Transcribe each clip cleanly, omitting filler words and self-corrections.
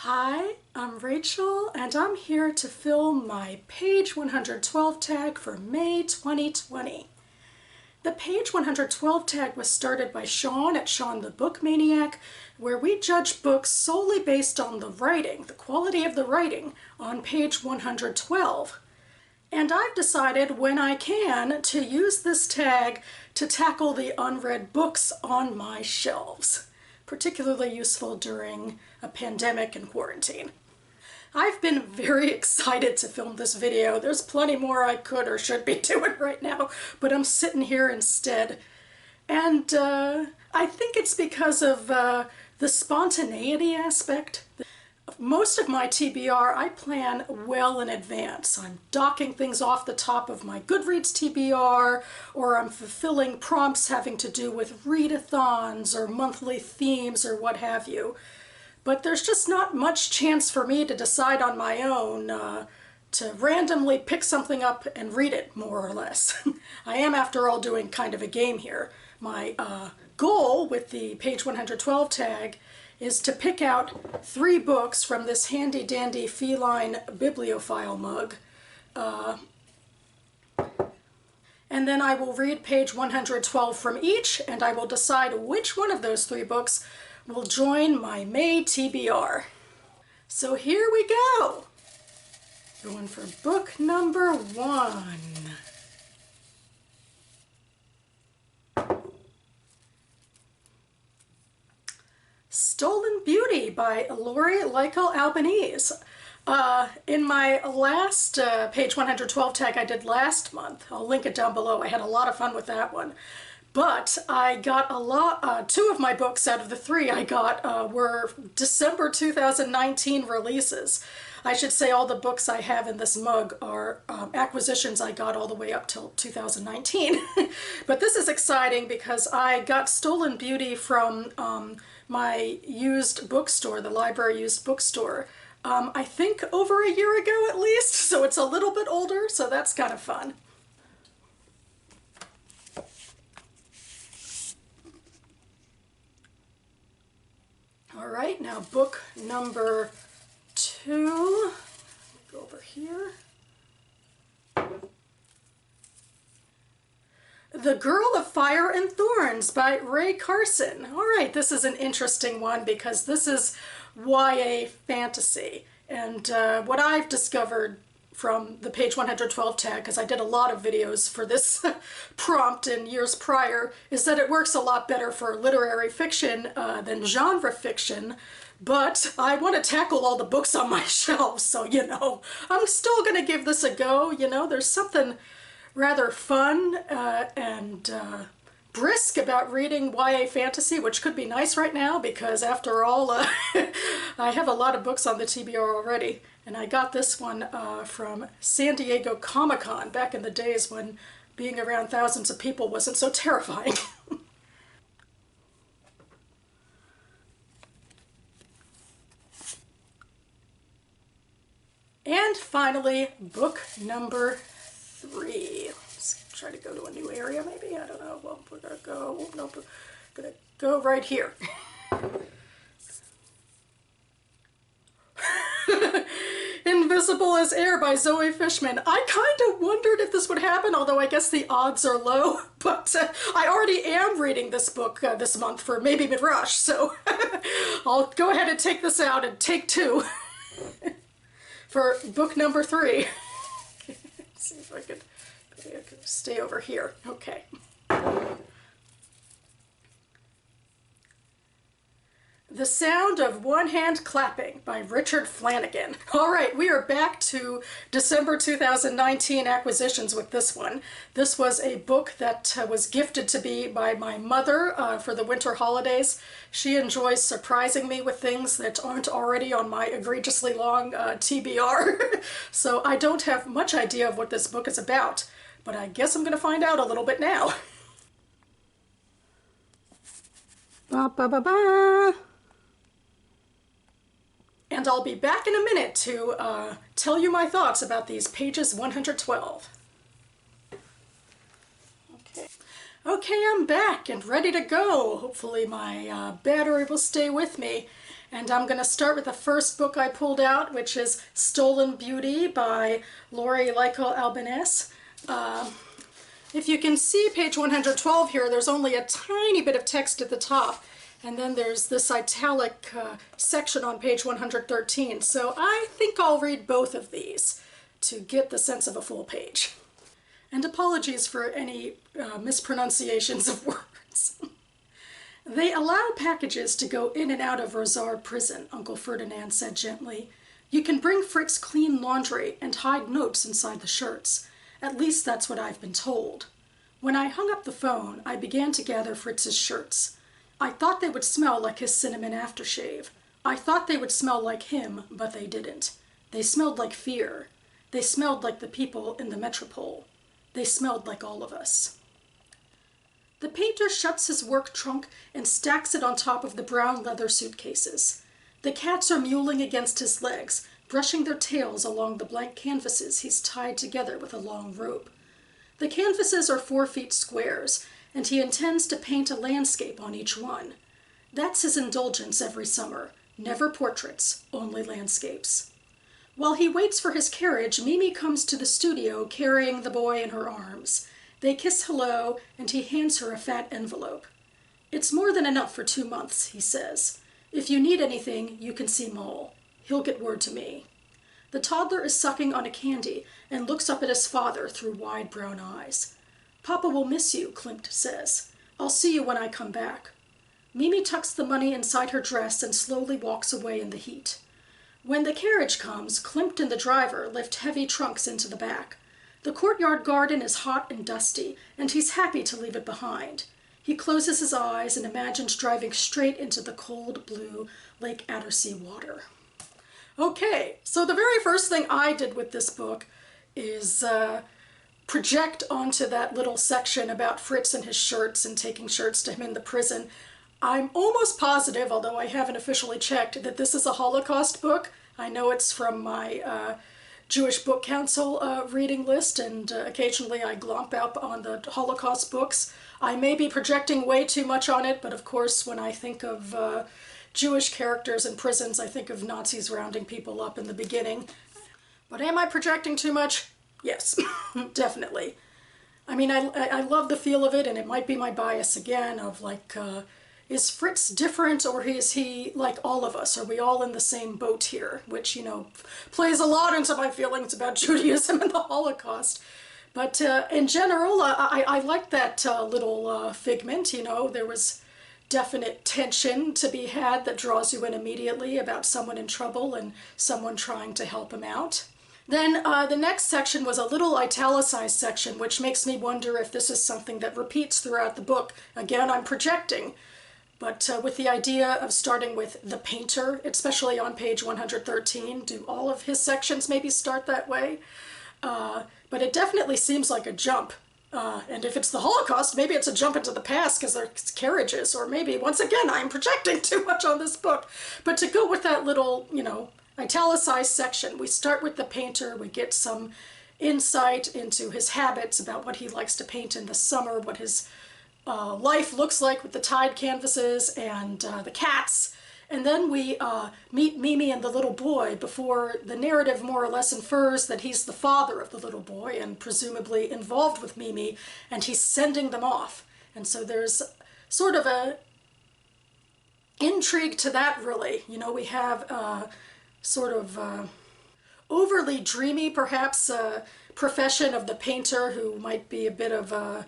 Hi, I'm Rachel and I'm here to film my page 112 tag for May 2020. The page 112 tag was started by Sean at Sean the Book Maniac, where we judge books solely based on the writing, the quality of the writing on page 112. And I've decided when I can to use this tag to tackle the unread books on my shelves, particularly useful during a pandemic and quarantine. I've been very excited to film this video. There's plenty more I could or should be doing right now, but I'm sitting here instead. And I think it's because of the spontaneity aspect. Most of my TBR I plan well in advance. I'm docking things off the top of my Goodreads TBR, or I'm fulfilling prompts having to do with readathons or monthly themes or what have you. But there's just not much chance for me to decide on my own to randomly pick something up and read it, more or less. I am, after all, doing kind of a game here. My goal with the page 112 tag is to pick out 3 books from this handy-dandy feline bibliophile mug. And then I will read page 112 from each, and I will decide which one of those 3 books will join my May TBR. So here we go! Going for book number 1. Stolen Beauty by Lori Leikel Albanese. In my last page 112 tag I did last month, I'll link it down below, I had a lot of fun with that one. But I got a lot, 2 of my books out of the 3 I got were December 2019 releases. I should say all the books I have in this mug are acquisitions I got all the way up till 2019. But this is exciting because I got Stolen Beauty from my used bookstore, the library used bookstore, I think over a year ago at least, so it's a little bit older, so that's kind of fun. All right, now book number 2, go over here. The Girl of Fire and Thorns by Ray Carson. All right, this is an interesting one because this is YA fantasy. And what I've discovered from the page 112 tag, because I did a lot of videos for this prompt in years prior, is that it works a lot better for literary fiction than genre fiction. But I want to tackle all the books on my shelves, so, you know, I'm still going to give this a go. You know, there's something rather fun and brisk about reading YA fantasy, which could be nice right now because, after all, I have a lot of books on the TBR already. And I got this one from San Diego Comic-Con back in the days when being around thousands of people wasn't so terrifying. And finally, book number 3. Let's try to go to a new area, maybe? I don't know. Well, we're gonna go, nope, we're gonna go right here. Invisible as Air by Zoe Fishman. I kind of wondered if this would happen, although I guess the odds are low, but I already am reading this book this month for Maybe Mid-Rush, so I'll go ahead and take this out and take 2 for book number 3. See if I could stay over here. Okay. The Sound of One Hand Clapping by Richard Flanagan. All right, we are back to December 2019 acquisitions with this one. This was a book that was gifted to me by my mother for the winter holidays. She enjoys surprising me with things that aren't already on my egregiously long TBR. So I don't have much idea of what this book is about, but I guess I'm going to find out a little bit now. Ba ba ba ba. And I'll be back in a minute to tell you my thoughts about these pages 112. Okay, I'm back and ready to go. Hopefully my battery will stay with me. And I'm going to start with the first book I pulled out, which is Stolen Beauty by Lori Lyko Albanese. If you can see page 112 here, there's only a tiny bit of text at the top, and then there's this italic section on page 113. So I think I'll read both of these to get the sense of a full page. And apologies for any mispronunciations of words. They allow packages to go in and out of Rosar prison, Uncle Ferdinand said gently. You can bring Fritz clean laundry and hide notes inside the shirts. At least that's what I've been told. When I hung up the phone, I began to gather Fritz's shirts. I thought they would smell like his cinnamon aftershave. I thought they would smell like him, but they didn't. They smelled like fear. They smelled like the people in the metropole. They smelled like all of us. The painter shuts his work trunk and stacks it on top of the brown leather suitcases. The cats are mewling against his legs, brushing their tails along the blank canvases he's tied together with a long rope. The canvases are 4 feet squares, and he intends to paint a landscape on each one. That's his indulgence every summer. Never portraits, only landscapes. While he waits for his carriage, Mimi comes to the studio carrying the boy in her arms. They kiss hello, and he hands her a fat envelope. It's more than enough for 2 months, he says. If you need anything, you can see Mole. He'll get word to me. The toddler is sucking on a candy and looks up at his father through wide brown eyes. Papa will miss you, Klimt says. I'll see you when I come back. Mimi tucks the money inside her dress and slowly walks away in the heat. When the carriage comes, Klimt and the driver lift heavy trunks into the back. The courtyard garden is hot and dusty, and he's happy to leave it behind. He closes his eyes and imagines driving straight into the cold blue Lake Attersea water. Okay, so the very first thing I did with this book is project onto that little section about Fritz and his shirts and taking shirts to him in the prison. I'm almost positive, although I haven't officially checked, that this is a Holocaust book. I know it's from my Jewish Book Council reading list, and occasionally I glomp up on the Holocaust books. I may be projecting way too much on it, but of course when I think of Jewish characters in prisons, I think of Nazis rounding people up in the beginning. But am I projecting too much? Yes, definitely. I mean, I love the feel of it, and it might be my bias again of like, is Fritz different, or is he like all of us? Are we all in the same boat here? Which, you know, plays a lot into my feelings about Judaism and the Holocaust. But in general, I like that little figment. You know, there was definite tension to be had that draws you in immediately about someone in trouble and someone trying to help him out. Then the next section was a little italicized section, which makes me wonder if this is something that repeats throughout the book. Again, I'm projecting. But with the idea of starting with the painter, especially on page 113, do all of his sections maybe start that way? But it definitely seems like a jump. And if it's the Holocaust, maybe it's a jump into the past because there's carriages, or maybe, once again, I'm projecting too much on this book. But to go with that little, you know, italicized section, we start with the painter, we get some insight into his habits, about what he likes to paint in the summer, what his life looks like with the tide canvases and the cats. And then we meet Mimi and the little boy before the narrative more or less infers that he's the father of the little boy and presumably involved with Mimi, and he's sending them off. And so there's sort of a intrigue to that, really. You know, we have sort of overly dreamy, perhaps, profession of the painter, who might be a bit of a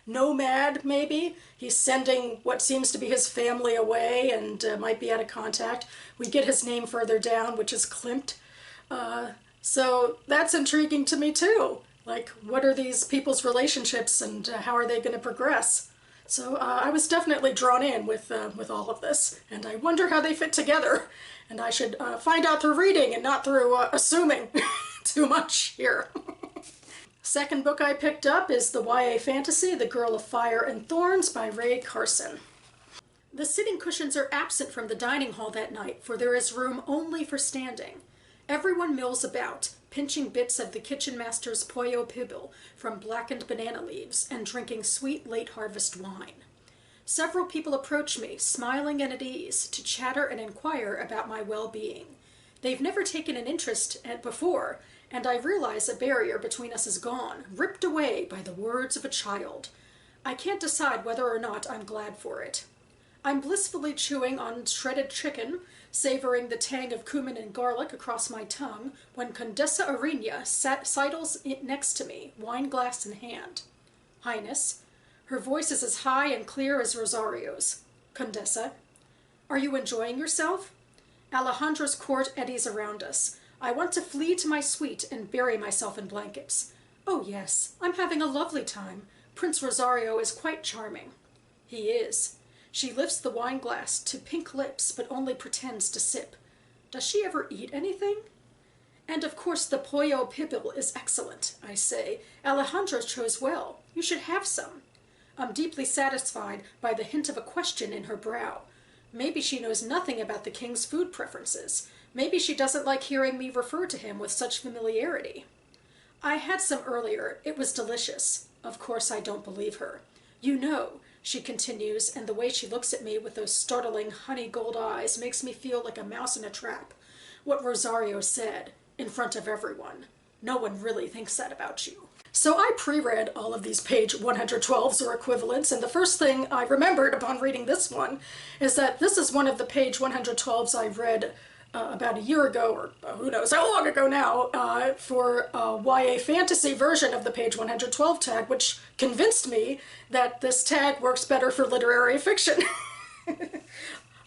nomad, maybe. He's sending what seems to be his family away and might be out of contact. We get his name further down, which is Klimt. So that's intriguing to me too. Like, what are these people's relationships and how are they going to progress? So I was definitely drawn in with all of this, and I wonder how they fit together. And I should find out through reading and not through assuming too much here. Second book I picked up is the YA fantasy, The Girl of Fire and Thorns by Ray Carson. The sitting cushions are absent from the dining hall that night, for there is room only for standing. Everyone mills about, pinching bits of the kitchen master's pollo pibble from blackened banana leaves and drinking sweet late harvest wine. Several people approach me, smiling and at ease, to chatter and inquire about my well-being. They've never taken an interest before, and I realize a barrier between us is gone, ripped away by the words of a child. I can't decide whether or not I'm glad for it. I'm blissfully chewing on shredded chicken, savoring the tang of cumin and garlic across my tongue, when Condessa Arena sidles next to me, wine glass in hand. Highness. Her voice is as high and clear as Rosario's. Condessa. Are you enjoying yourself? Alejandra's court eddies around us. I want to flee to my suite and bury myself in blankets. Oh yes, I'm having a lovely time. Prince Rosario is quite charming. He is. She lifts the wine glass to pink lips, but only pretends to sip. Does she ever eat anything? And of course the pollo pibil is excellent, I say. Alejandra chose well. You should have some. I'm deeply satisfied by the hint of a question in her brow. Maybe she knows nothing about the king's food preferences. Maybe she doesn't like hearing me refer to him with such familiarity. I had some earlier. It was delicious. Of course I don't believe her. You know, she continues, and the way she looks at me with those startling honey gold eyes makes me feel like a mouse in a trap. What Rosario said, in front of everyone. No one really thinks that about you. So I pre-read all of these page 112s or equivalents, and the first thing I remembered upon reading this one is that this is one of the page 112s I read about a year ago, or who knows how long ago now, for a YA fantasy version of the page 112 tag, which convinced me that this tag works better for literary fiction.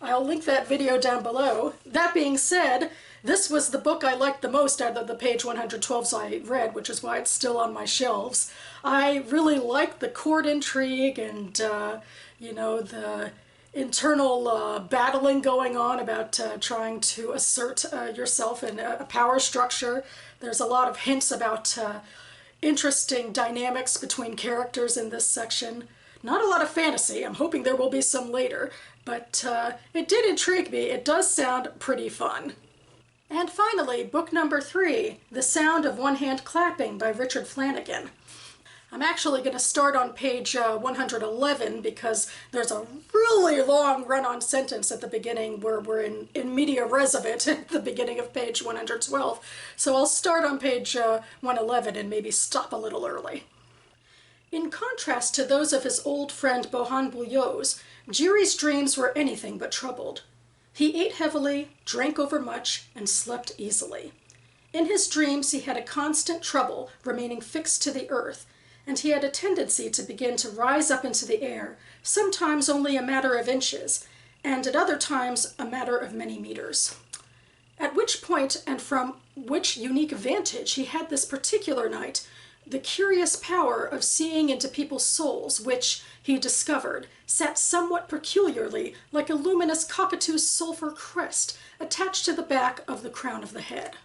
I'll link that video down below. That being said, this was the book I liked the most out of the page 112s I read, which is why it's still on my shelves. I really liked the court intrigue and, you know, the internal battling going on about trying to assert yourself in a power structure. There's a lot of hints about interesting dynamics between characters in this section. Not a lot of fantasy. I'm hoping there will be some later, but it did intrigue me. It does sound pretty fun. And finally, book number 3, The Sound of One Hand Clapping by Richard Flanagan. I'm actually going to start on page 111 because there's a really long run-on sentence at the beginning where we're in media res of it at the beginning of page 112. So I'll start on page 111 and maybe stop a little early. In contrast to those of his old friend Bohan Bouillot's, Jiri's dreams were anything but troubled. He ate heavily, drank overmuch, and slept easily. In his dreams he had a constant trouble remaining fixed to the earth, and he had a tendency to begin to rise up into the air, sometimes only a matter of inches, and at other times a matter of many meters. At which point, and from which unique vantage, he had this particular night the curious power of seeing into people's souls, which, he discovered, sat somewhat peculiarly like a luminous cockatoo's sulphur crest attached to the back of the crown of the head.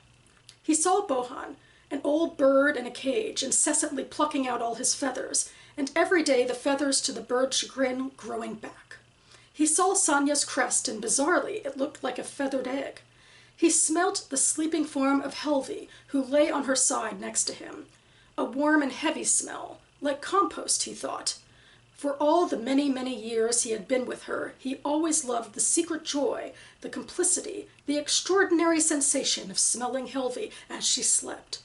He saw Bohan, an old bird in a cage, incessantly plucking out all his feathers, and every day the feathers to the bird's chagrin growing back. He saw Sonia's crest, and bizarrely it looked like a feathered egg. He smelt the sleeping form of Helvi, who lay on her side next to him. A warm and heavy smell, like compost, he thought. For all the many, many years he had been with her, he always loved the secret joy, the complicity, the extraordinary sensation of smelling Helvi as she slept.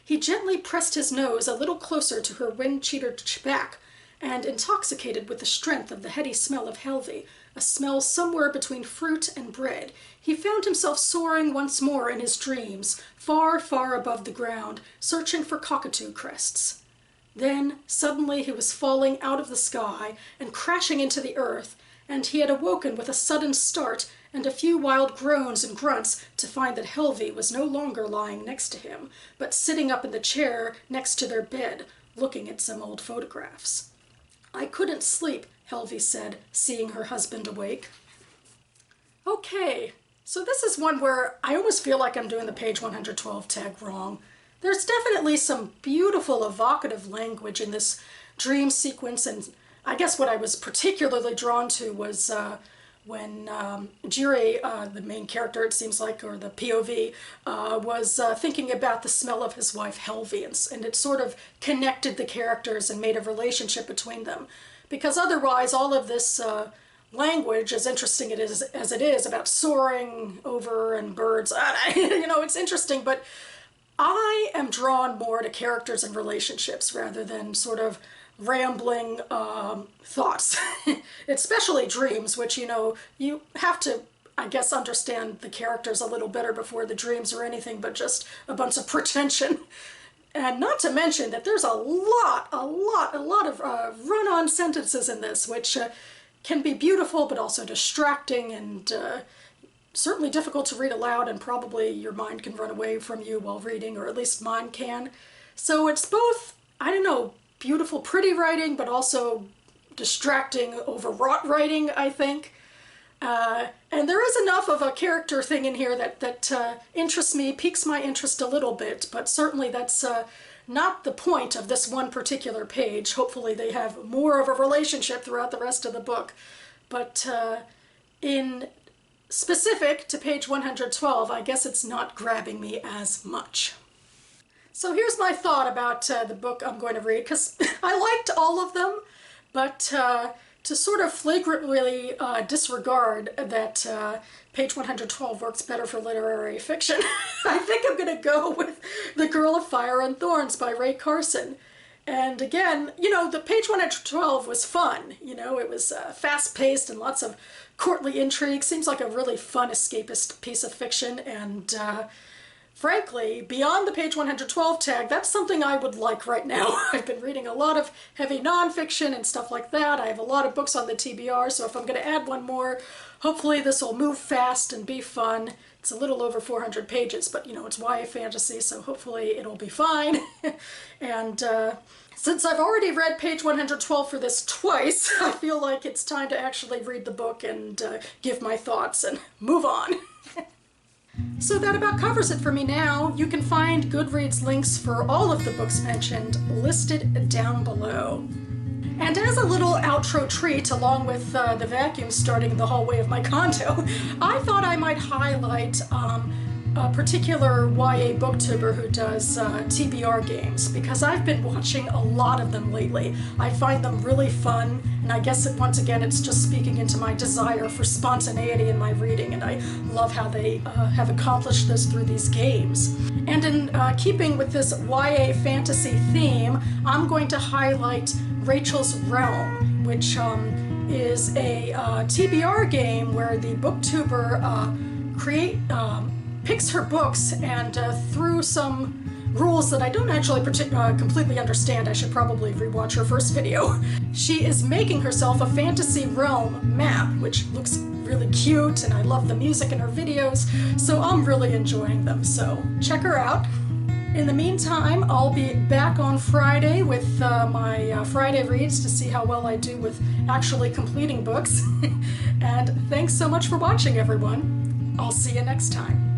He gently pressed his nose a little closer to her wind-cheated back, and intoxicated with the strength of the heady smell of Helvi, a smell somewhere between fruit and bread, he found himself soaring once more in his dreams, far, far above the ground, searching for cockatoo crests. Then, suddenly, he was falling out of the sky and crashing into the earth, and he had awoken with a sudden start and a few wild groans and grunts to find that Helvi was no longer lying next to him, but sitting up in the chair next to their bed, looking at some old photographs. "I couldn't sleep," Helvi said, seeing her husband awake. Okay, so this is one where I almost feel like I'm doing the page 112 tag wrong. There's definitely some beautiful evocative language in this dream sequence, and I guess what I was particularly drawn to was when Jiri, the main character it seems like, or the POV, was thinking about the smell of his wife Helvi, and it sort of connected the characters and made a relationship between them. because otherwise all of this language, as interesting as it is about soaring over and birds, you know, it's interesting, but I am drawn more to characters and relationships rather than sort of rambling thoughts, especially dreams, which, you know, you have to, I guess, understand the characters a little better before the dreams are anything but just a bunch of pretension. And not to mention that there's a lot of run-on sentences in this, which can be beautiful but also distracting and certainly difficult to read aloud, and probably your mind can run away from you while reading, or at least mine can. So it's both, I don't know, beautiful, pretty writing, but also distracting, overwrought writing, I think. And there is enough of a character thing in here that interests me, piques my interest a little bit, but certainly that's not the point of this one particular page. Hopefully they have more of a relationship throughout the rest of the book. But in specific to page 112, I guess it's not grabbing me as much. So here's my thought about the book I'm going to read, because I liked all of them, but to sort of flagrantly disregard that page 112 works better for literary fiction, I think I'm going to go with The Girl of Fire and Thorns by Ray Carson. And again, you know, the page 112 was fun. You know, it was fast-paced and lots of courtly intrigue. Seems like a really fun escapist piece of fiction, and frankly, beyond the page 112 tag, that's something I would like right now. I've been reading a lot of heavy nonfiction and stuff like that. I have a lot of books on the TBR, so if I'm going to add one more, hopefully this will move fast and be fun. It's a little over 400 pages, but you know, it's YA fantasy, so hopefully it'll be fine. And since I've already read page 112 for this twice, I feel like it's time to actually read the book and give my thoughts and move on. So that about covers it for me now. You can find Goodreads links for all of the books mentioned listed down below. And as a little outro treat, along with the vacuum starting in the hallway of my condo, I thought I might highlight a particular YA booktuber who does TBR games, because I've been watching a lot of them lately. I find them really fun, and I guess once again it's just speaking into my desire for spontaneity in my reading, and I love how they have accomplished this through these games. And in keeping with this YA fantasy theme, I'm going to highlight Rachel's Realm, which is a TBR game where the booktuber picks her books, and through some rules that I don't actually completely understand, I should probably rewatch her first video, she is making herself a fantasy realm map, which looks really cute, and I love the music in her videos, so I'm really enjoying them, so check her out. In the meantime, I'll be back on Friday with my Friday reads to see how well I do with actually completing books. And thanks so much for watching, everyone. I'll see you next time.